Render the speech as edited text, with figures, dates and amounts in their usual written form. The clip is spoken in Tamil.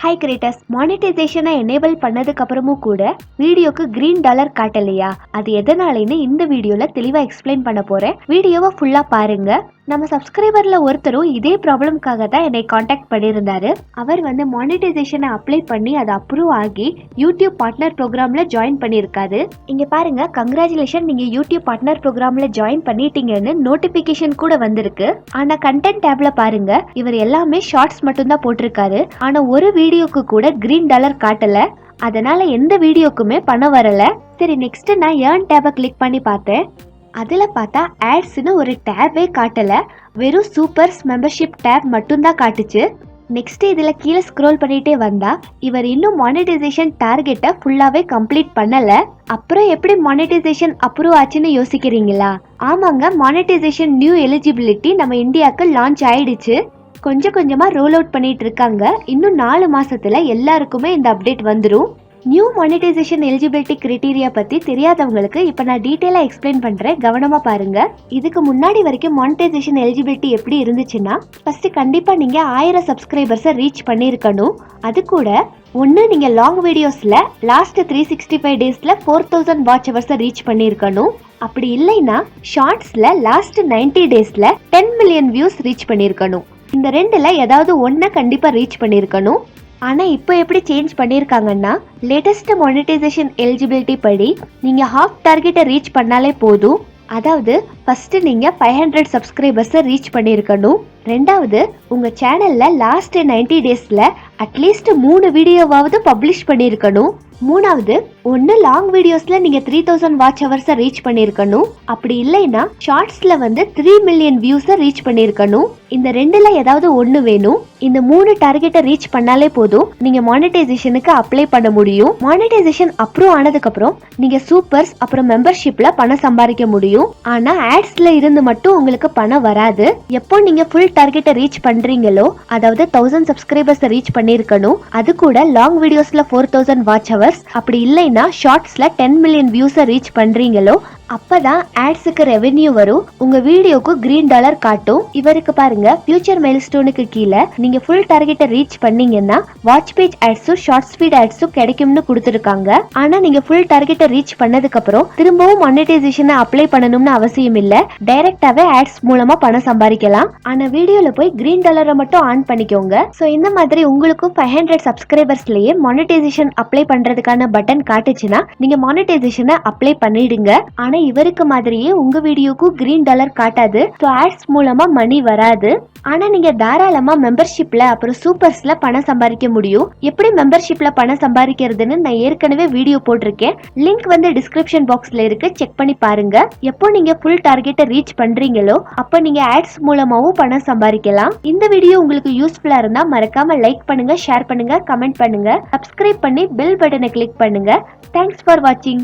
ஹை கிரியேட்டர்ஸ், மானிட்டைசேஷனை எனேபிள் பண்ணதுக்கு அப்புறமும் கூட வீடியோக்கு கிரீன் டாலர் காட்டலையா? அது எதனாலன்னு இந்த வீடியோல தெளிவா எக்ஸ்பிளைன் பண்ண போறேன். வீடியோவை ஃபுல்லா பாருங்க. நம்ம சப்ஸ்கிரைபர்ல ஒருத்தரும் இதே ப்ராப்ளம்காக தான் என்னை காண்டாக்ட் பண்ணியிருந்தாரு. அவர் மானிட்டைசேஷனை அப்ளை பண்ணி அது அப்ரூவ் ஆகி யூடியூப் பார்ட்னர் ப்ரோக்ராம்ல ஜாயின் பண்ணியிருக்காரு. இங்க பாருங்க, கங்க்ராச்சுலேஷன், நீங்க யூடியூப் பார்ட்னர் ப்ரோக்ராம்ல ஜாயின் பண்ணிட்டீங்கன்னு நோட்டிபிகேஷன் கூட வந்திருக்கு. ஆனா கண்டென்ட் டேப்ல பாருங்க, இவர் எல்லாமே ஷார்ட்ஸ் மட்டும் தான் போட்டிருக்காரு. ஆனா ஒரு வீடியோக்கு கூட கிரீன் டாலர் காட்டல. அதனால எந்த வீடியோக்குமே பணம் வரல. சரி, நெக்ஸ்ட் நான் ஏர்ன் டேபை கிளிக் பண்ணி பார்த்தேன். அதுல பார்த்தா ஆட்ஸ்னு ஒரு டேபே காட்டல, வெறும் சூப்பர்ஸ் மெம்பர்ஷிப் டேப் மட்டும் தான் காட்டுச்சு. நெக்ஸ்ட் இதுல கீழே ஸ்க்ரோல் பண்ணிட்டே வந்தா இவர் இன்னும் மானிட்டைசேஷன் டார்கெட்டை ஃபுல்லாவே கம்ப்ளீட் பண்ணல. அப்புறம் எப்படி மானிட்டைசேஷன் அப்ரூவ் ஆச்சுன்னு யோசிக்கிறீங்களா? ஆமாங்க, மானிட்டைசேஷன் நியூ எலிஜிபிலிட்டி நம்ம இந்தியாவுக்கு லான்ச் ஆயிடுச்சு. கொஞ்சம் கொஞ்சமா ரோல் அவுட் பண்ணிட்டு இருக்காங்க. இன்னும் 4 மாசத்துல எல்லாருக்குமே இந்த அப்டேட் வந்துடும். நியூ மானிட்டைசேஷன் எலிஜிபிலிட்டி கிரைட்டீரியா பத்தி தெரியாதவங்களுக்கு இப்ப நான் டீடைலா எக்ஸ்பிளைன் பண்றேன், கவனமா பாருங்க. இதுக்கு முன்னாடி வரைக்கும் மானிட்டைசேஷன் எலிஜிபிலிட்டி எப்படி இருந்துச்சுன்னா, ஃபர்ஸ்ட் கண்டிப்பா நீங்க 1000 சப்ஸ்கிரைபர்ஸை ரீச் பண்ணிருக்கணும். அது கூட ஒன்னு நீங்க லாங் வீடியோஸ்ல லாஸ்ட் 365 டேஸ்ல 4000 வாட்ச் ஹவர்ஸை ரீச் பண்ணிருக்கணும். அப்படி இல்லைன்னா ஷார்ட்ஸ்ல லாஸ்ட் 90 டேஸ்ல 10 மில்லியன் வியூஸ் ரீச் பண்ணிருக்கணும். இந்த ரெண்டுல ஏதாவது ஒன்ன கண்டிப்பா ரீச் பண்ணிருக்கணும். ஆனா இப்போ எப்படி சேஞ்ச் பண்ணிருக்காங்கன்னா, லேட்டஸ்ட் மானிட்டைசேஷன் எலிஜிபிலிட்டி படி நீங்க ஹாஃப் டார்கெட்டை ரீச் பண்ணாலே போதும். அதாவது ஃபர்ஸ்ட் நீங்க 500 சப்ஸ்கிரைபர்ஸை ரீச் பண்ணிருக்கணும். ரெண்டாவது, உங்க சேனல்ல லாஸ்ட் 90 டேஸ்ல அட்லீஸ்ட் 3 வீடியோவாவது பப்ளிஷ் பண்ணிருக்கணும். மூணாவது, ஒன்னு லாங் வீடியோஸ்ல நீங்க 3000 வாட்ச் ஹவர்ஸை ரீச் பண்ணிருக்கணும். அப்படி இல்லைன்னா ஷார்ட்ஸ்ல 3 மில்லியன் வியூஸை ரீச் பண்ணிருக்கணும். இந்த ரெண்டுல ஏதாவது ஒண்ணு வேணும். இந்த 3 டார்கெட்டை ரீச் பண்ணாலே போதும், நீங்க மானிட்டைசேஷனுக்கு அப்ளை பண்ண முடியும். மானிட்டைசேஷன் அப்ரூவ் ஆனதுக்கு அப்புறம் நீங்க சூப்பர்ஸ் அப்புறம் மெம்பர்ஷிப்ல பணம் சம்பாதிக்க முடியும். ஆனா ஆட்ஸ்ல இருந்து மட்டும் உங்களுக்கு பணம் வராது. எப்போ நீங்க ஃபுல் டார்கெட்டை ரீச் பண்றீங்களோ, அதாவது 1000 சப்ஸ்கிரைபர்ஸ் ரீச் பண்ணிருக்கணும், அது கூட லாங் வீடியோஸ்ல 4000 வாட்ச் ஹவர்ஸ், அப்படி இல்லைன்னா ஷார்ட்ஸ்ல 10 மில்லியன் வியூஸை ரீச் பண்றீங்களோ, அப்பதான் ஆட்ஸுக்கு ரெவென்யூ வரும். உங்க வீடியோக்கு கிரீன் டாலர் காட்டும். இவருக்கு பாருங்க, ஃபியூச்சர் மைல்ஸ்டோனுக்கு கீழே நீங்க ஃபுல் டார்கெட்டை ரீச் பண்ணீங்கன்னா வாட்ச் பேஜ் ஆட்ஸும் ஷார்ட் ஸ்பீட் ஆட்ஸும் கிடைக்கும்னு கொடுத்துருக்காங்க. ஆனா நீங்க ஃபுல் டார்கெட்டை ரீச் பண்ணதுக்கு அப்புறம் திரும்பவும் மானிட்டைசேஷனை அப்ளை பண்ணணும்னு அவசியம் இல்ல. டைரக்டாவே ஆட்ஸ் மூலமா பணம் சம்பாதிக்கலாம். ஆனா வீடியோல போய் கிரீன் டாலரை மட்டும் ஆன் பண்ணிக்கோங்க. சோ இந்த மாதிரி உங்களுக்கும் 500 சப்ஸ்கிரைபர்ஸ்லயே மானிட்டைசேஷன் அப்ளை பண்றதுக்கான பட்டன் காட்டுச்சுன்னா நீங்க மானிட்டைசேஷனை அப்ளை பண்ணிடுங்க. ஆனா இவருக்கு மாதிரியே உங்க வீடியோக்கு கிரீன் டாலர் காட்டாது. சோ ஆட்ஸ் மூலமா மணி வராது. ஆனா நீங்க தாராளமா மெம்பர்ஷிப்ல அப்புறம் சூப்பர்ஸ்ல பணம் சம்பாதிக்க முடியும். எப்படி மெம்பர்ஷிப்ல பணம் சம்பாதிக்கிறதுன்னு நான் ஏற்கனவே வீடியோ போட்டிருக்கேன். லிங்க் டிஸ்கிரிப்ஷன் பாக்ஸ்ல இருக்கு, செக் பண்ணி பாருங்க. எப்போ நீங்க ஃபுல் டார்கெட்டை ரீச் பண்றீங்களோ அப்ப நீங்க ஆட்ஸ் மூலமாவும் பணம் சம்பாதிக்கலாம். இந்த வீடியோ உங்களுக்கு யூஸ்ஃபுல்லா இருந்தா மறக்காம லைக் பண்ணுங்க, ஷேர் பண்ணுங்க, கமெண்ட் பண்ணுங்க, சப்ஸ்கிரைப் பண்ணி பெல் பட்டனை கிளிக் பண்ணுங்க. தேங்க்ஸ் ஃபார் வாட்சிங்.